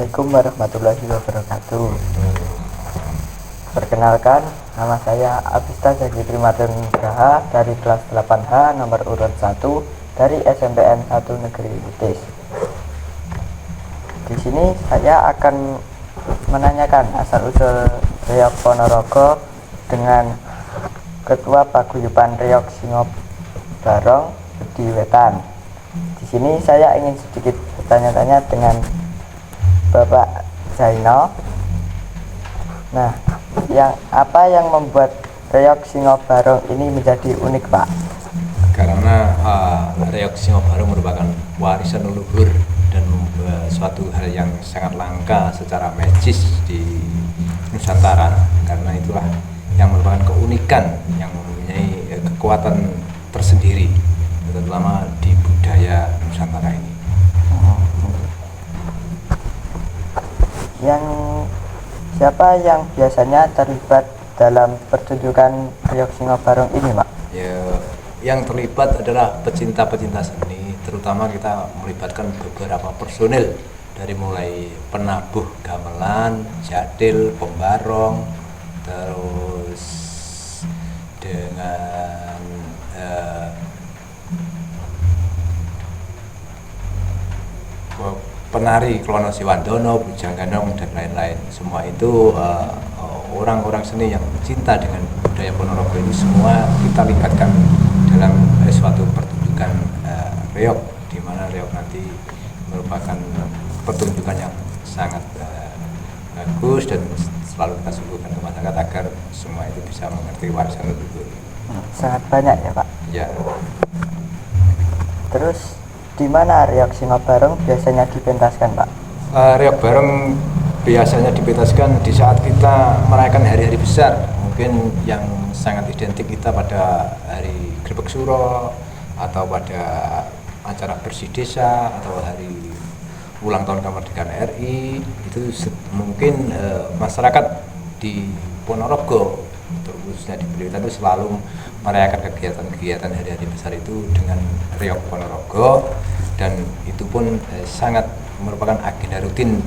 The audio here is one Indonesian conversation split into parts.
Assalamualaikum warahmatullahi wabarakatuh. Perkenalkan, nama saya Abista Zaki Primadon Nugraha dari kelas 8H nomor urut 1 dari SMPN 1 Negeri Lutis. Di sini saya akan menanyakan asal-usul Reog Ponorogo dengan Ketua Paguyuban Reog Singobarong Budi Wetan. Di sini saya ingin sedikit bertanya-tanya dengan Bapak Zainal. Nah, apa yang membuat Reog Singobarong ini menjadi unik, Pak? Karena Reog Singobarong merupakan warisan leluhur dan suatu hal yang sangat langka secara magis di Nusantara. Karena itulah yang merupakan keunikan yang mempunyai kekuatan tersendiri, terutama di budaya Nusantara ini. Siapa yang biasanya terlibat dalam pertunjukan Reog Singobarong ini, Pak? Ya, yang terlibat adalah pecinta-pecinta seni, terutama kita melibatkan beberapa personil dari mulai penabuh gamelan, jadil, pembarong, terus dengan penari Klono Siwandono, Bujang Gandong, dan lain-lain. Semua itu orang-orang seni yang cinta dengan budaya Ponorogo ini semua kita libatkan dalam suatu pertunjukan reog, di mana reog nanti merupakan pertunjukan yang sangat bagus dan selalu kita suguhkan ke masyarakat agar semua itu bisa mengerti warisan leluhur. Sangat banyak ya, Pak? Ya. Terus di mana Reog Singobarong biasanya dipentaskan, Pak? Reog bareng biasanya dipentaskan di saat kita merayakan hari-hari besar. Mungkin yang sangat identik kita pada hari Grebek Suro, atau pada acara bersih desa, atau hari ulang tahun kemerdekaan RI. Itu mungkin masyarakat di Ponorogo, khususnya di Budi Wetan, itu selalu merayakan kegiatan-kegiatan hari-hari besar itu dengan Reog Ponorogo, dan itu pun sangat merupakan agenda rutin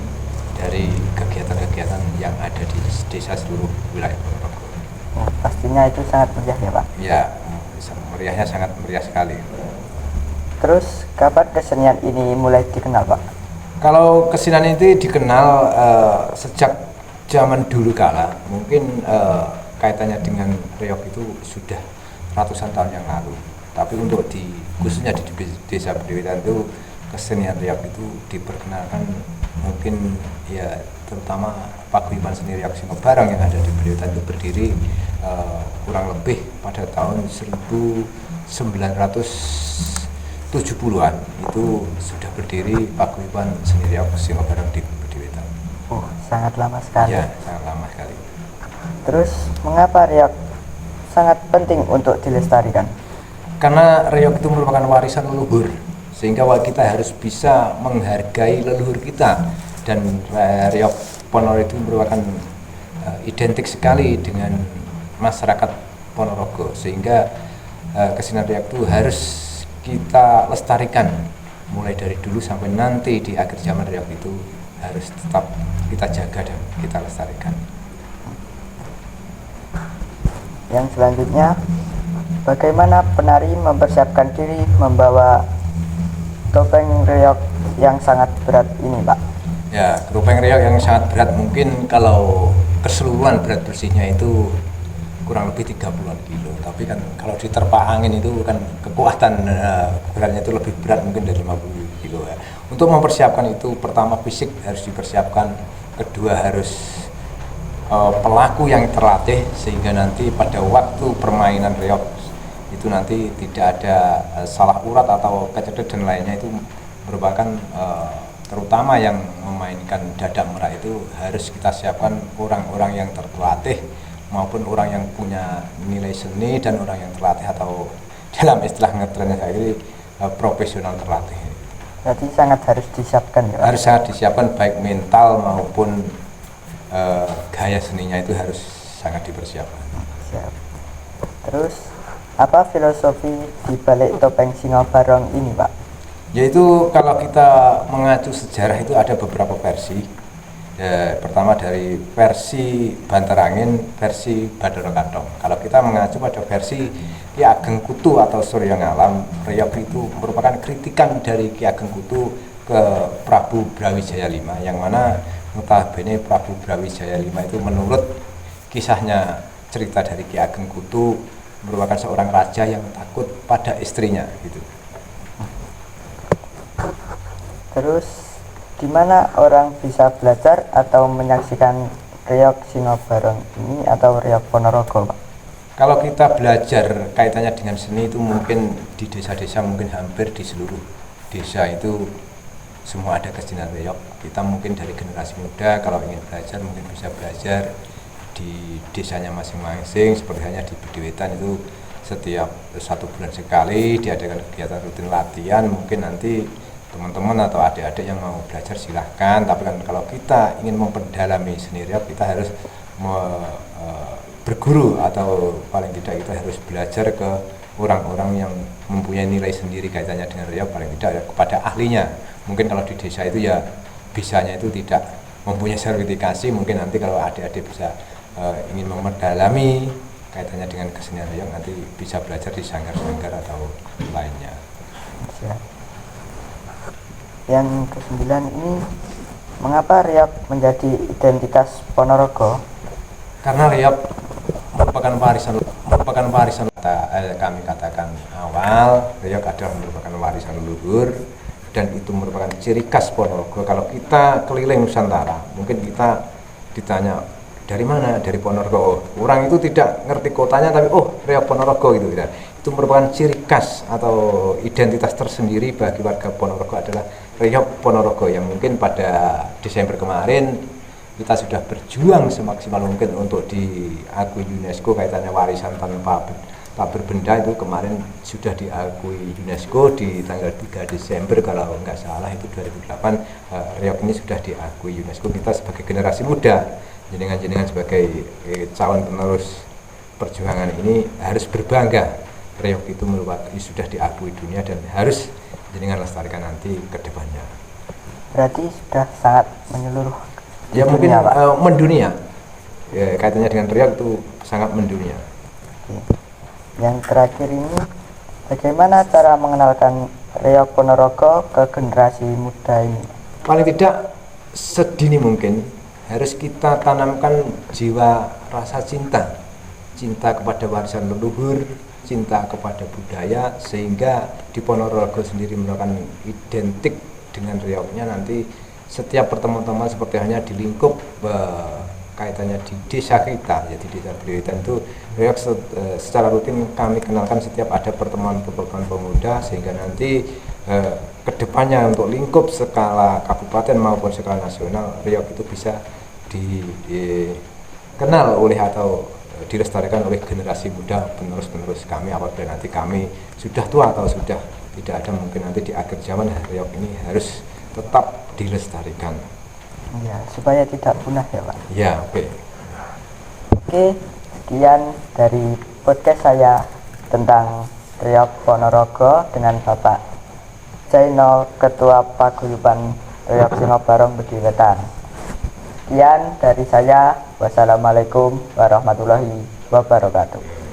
dari kegiatan-kegiatan yang ada di desa seluruh wilayah Ponorogo. Pastinya itu sangat meriah ya, Pak? Ya, meriahnya sangat meriah sekali. Terus kapan kesenian ini mulai dikenal, Pak? Kalau kesenian itu dikenal sejak zaman dulu kala, mungkin kaitannya dengan reog itu sudah ratusan tahun yang lalu. Tapi untuk khususnya di desa Budi Wetan itu, kesenian reog itu diperkenalkan mungkin ya terutama Paguyuban Seni Reog Singobarong yang ada di Budi Wetan itu berdiri kurang lebih pada tahun 1970-an. Itu sudah berdiri Paguyuban Seni Reog Singobarong di Budi Wetan. Oh, sangat lama sekali. Ya, sangat lama sekali. Terus mengapa reog sangat penting untuk dilestarikan? Karena reog itu merupakan warisan leluhur, sehingga kita harus bisa menghargai leluhur kita, dan reog Ponorogo itu merupakan identik sekali dengan masyarakat Ponorogo, sehingga kesenian reog itu harus kita lestarikan mulai dari dulu sampai nanti di akhir zaman. Reog itu harus tetap kita jaga dan kita lestarikan. Yang selanjutnya, bagaimana penari mempersiapkan diri membawa topeng reog yang sangat berat ini, Pak? Ya, topeng reog yang sangat berat, mungkin kalau keseluruhan berat bersihnya itu kurang lebih 30-an kilo. Tapi kan kalau diterpa angin itu kan kekuatan beratnya itu lebih berat, mungkin dari 50 kilo ya. Untuk mempersiapkan itu, pertama fisik harus dipersiapkan, kedua harus pelaku yang terlatih, sehingga nanti pada waktu permainan reog itu nanti tidak ada salah urat atau kecedek dan lainnya. Itu merupakan terutama yang memainkan dadak merah itu harus kita siapkan orang-orang yang terlatih maupun orang yang punya nilai seni, dan orang yang terlatih atau dalam istilah ngetrennya saya ini profesional terlatih. Berarti sangat harus disiapkan ya, Pak? Harus sangat disiapkan, baik mental maupun gaya seninya itu harus sangat dipersiapkan. Siap. Terus apa filosofi di balik topeng Singobarong ini, Pak? Yaitu kalau kita mengacu sejarah itu ada beberapa versi. Pertama dari versi Banterangin, versi Badono Katong. Kalau kita mengacu pada versi Ki Ageng Kutu atau Surya Ngalam, reog itu merupakan kritikan dari Ki Ageng Kutu ke Prabu Brawijaya V, yang mana notabene Prabu Brawijaya V itu menurut kisahnya, cerita dari Ki Ageng Kutu, merupakan seorang raja yang takut pada istrinya gitu. Terus di mana orang bisa belajar atau menyaksikan reog Sinobarong ini atau reog Ponorogo, Pak? Kalau kita belajar kaitannya dengan seni itu mungkin di desa-desa, mungkin hampir di seluruh desa itu semua ada kesenian reog. Kita mungkin dari generasi muda kalau ingin belajar mungkin bisa belajar di desanya masing-masing, seperti hanya di Bediwetan itu setiap 1 bulan sekali diadakan kegiatan rutin latihan. Mungkin nanti teman-teman atau adik-adik yang mau belajar silahkan, tapi kan kalau kita ingin memperdalami seni reog kita harus berguru, atau paling tidak kita harus belajar ke orang-orang yang mempunyai nilai sendiri kaitannya dengan reog, paling tidak ya kepada ahlinya. Mungkin kalau di desa itu ya bisanya itu tidak mempunyai sertifikasi, mungkin nanti kalau adik-adik bisa ingin memperdalami kaitannya dengan kesenian reog nanti bisa belajar di sanggar-sanggar atau lainnya. Yang ke-9 ini, mengapa reog menjadi identitas Ponorogo? Karena reog merupakan warisan kami katakan awal, reog adalah merupakan warisan leluhur dan itu merupakan ciri khas Ponorogo. Kalau kita keliling Nusantara, mungkin kita ditanya dari mana, dari Ponorogo. Orang itu tidak ngerti kotanya tapi reog Ponorogo gitu. Itu merupakan ciri khas atau identitas tersendiri bagi warga Ponorogo adalah reog Ponorogo, yang mungkin pada Desember kemarin kita sudah berjuang semaksimal mungkin untuk diakui UNESCO kaitannya warisan tanpa berbenda. Itu kemarin sudah diakui UNESCO di tanggal 3 Desember kalau nggak salah, itu 2008. Reog ini sudah diakui UNESCO. Kita sebagai generasi muda, jenengan sebagai calon penerus perjuangan ini harus berbangga. Reog itu sudah diakui dunia dan harus jenengan lestarikan nanti ke depannya. Berarti sudah sangat menyeluruh. Ya mungkin mendunia. Ya, kaitannya dengan reog itu sangat mendunia. Yang terakhir ini, bagaimana cara mengenalkan reog Ponorogo ke generasi muda ini? Paling tidak sedini mungkin harus kita tanamkan jiwa rasa cinta kepada warisan leluhur, cinta kepada budaya, sehingga di Ponorogo sendiri merupakan identik dengan reognya. Nanti setiap pertemuan-pertemuan seperti hanya di lingkup kaitannya di desa kita, jadi desa Bediwetan itu reog secara rutin kami kenalkan setiap ada pertemuan-pertemuan pemuda, sehingga nanti kedepannya untuk lingkup skala kabupaten maupun skala nasional reog itu bisa dikenal oleh atau dilestarikan oleh generasi muda penerus kami. Apabila nanti kami sudah tua atau sudah tidak ada, mungkin nanti di akhir zaman reog ini harus tetap dilestarikan. Ya, supaya tidak punah ya, Pak. Ya, oke. Oke, sekian dari podcast saya tentang reog Ponorogo dengan Bapak Zainal, Ketua Paguyuban Reog Sinobarong Bediwetan. Sekian dari saya. Wassalamualaikum warahmatullahi wabarakatuh.